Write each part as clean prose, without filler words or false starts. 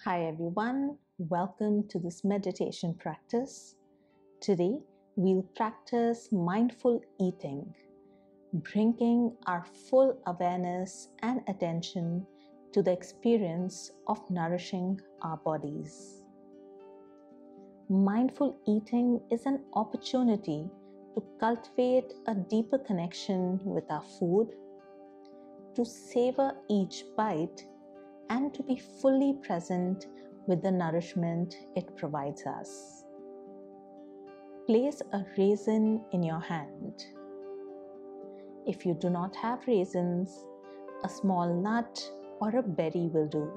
Hi everyone, welcome to this meditation practice. Today we'll practice mindful eating, bringing our full awareness and attention to the experience of nourishing our bodies. Mindful eating is an opportunity to cultivate a deeper connection with our food, to savor each bite, and to be fully present with the nourishment it provides us. Place a raisin in your hand. If you do not have raisins, a small nut or a berry will do.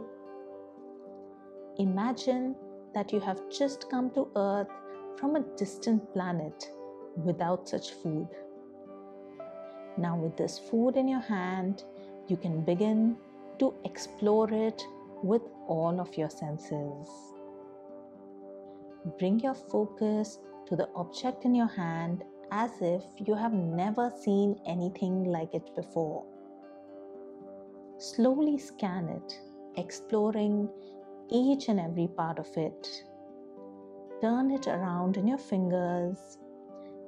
Imagine that you have just come to Earth from a distant planet without such food. Now with this food in your hand, you can begin to explore it with all of your senses. Bring your focus to the object in your hand as if you have never seen anything like it before. Slowly scan it, exploring each and every part of it. Turn it around in your fingers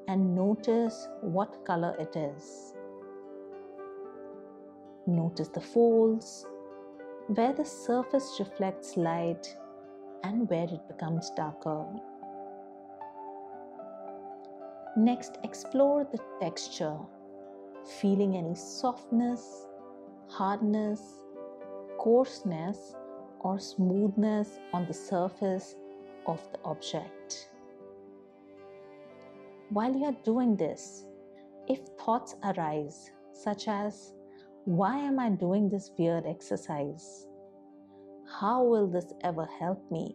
and notice what color it is. Notice the folds, where the surface reflects light and where it becomes darker. Next, explore the texture, feeling any softness, hardness, coarseness, or smoothness on the surface of the object. While you are doing this, if thoughts arise, such as, "Why am I doing this weird exercise? How will this ever help me?"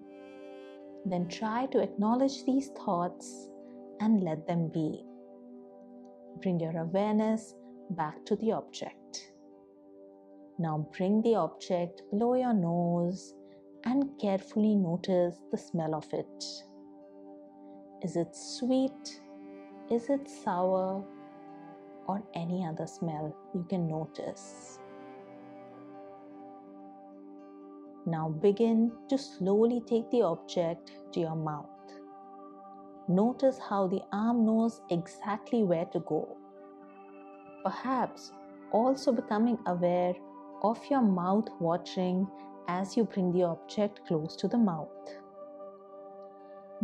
Then try to acknowledge these thoughts and let them be. Bring your awareness back to the object. Now bring the object below your nose and carefully notice the smell of it. Is it sweet? Is it sour? Or any other smell you can notice. Now begin to slowly take the object to your mouth. Notice how the arm knows exactly where to go. Perhaps also becoming aware of your mouth watering as you bring the object close to the mouth.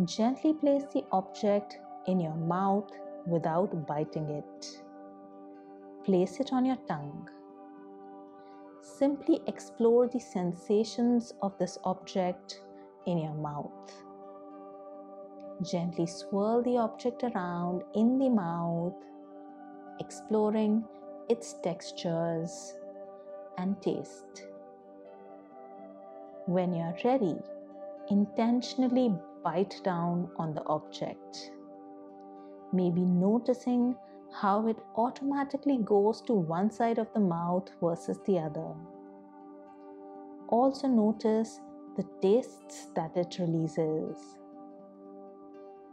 Gently place the object in your mouth without biting it. Place it on your tongue. Simply explore the sensations of this object in your mouth. Gently swirl the object around in the mouth, exploring its textures and taste. When you are ready, intentionally bite down on the object. Maybe noticing how it automatically goes to one side of the mouth versus the other. Also notice the tastes that it releases.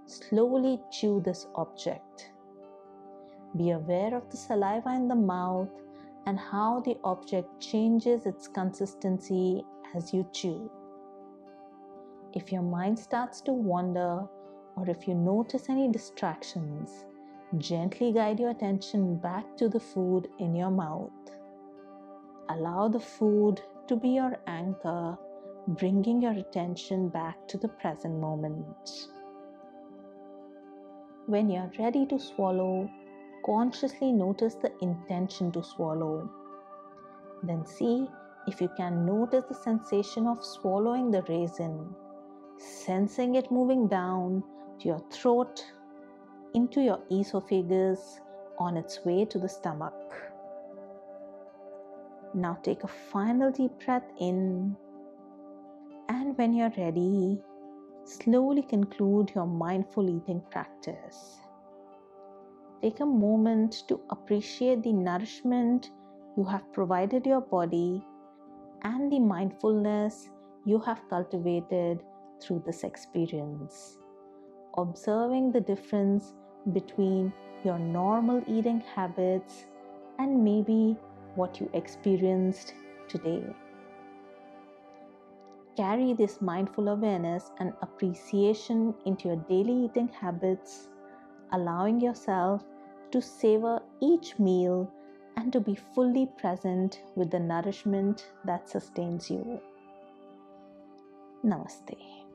Slowly chew this object. Be aware of the saliva in the mouth and how the object changes its consistency as you chew. If your mind starts to wander, or if you notice any distractions, gently guide your attention back to the food in your mouth. Allow the food to be your anchor, bringing your attention back to the present moment. When you are ready to swallow, consciously notice the intention to swallow. Then see if you can notice the sensation of swallowing the raisin, sensing it moving down to your throat, into your esophagus, on its way to the stomach. Now take a final deep breath in, and when you're ready, slowly conclude your mindful eating practice. Take a moment to appreciate the nourishment you have provided your body and the mindfulness you have cultivated through this experience. Observing the difference between your normal eating habits and maybe what you experienced today. Carry this mindful awareness and appreciation into your daily eating habits, allowing yourself to savor each meal and to be fully present with the nourishment that sustains you. Namaste.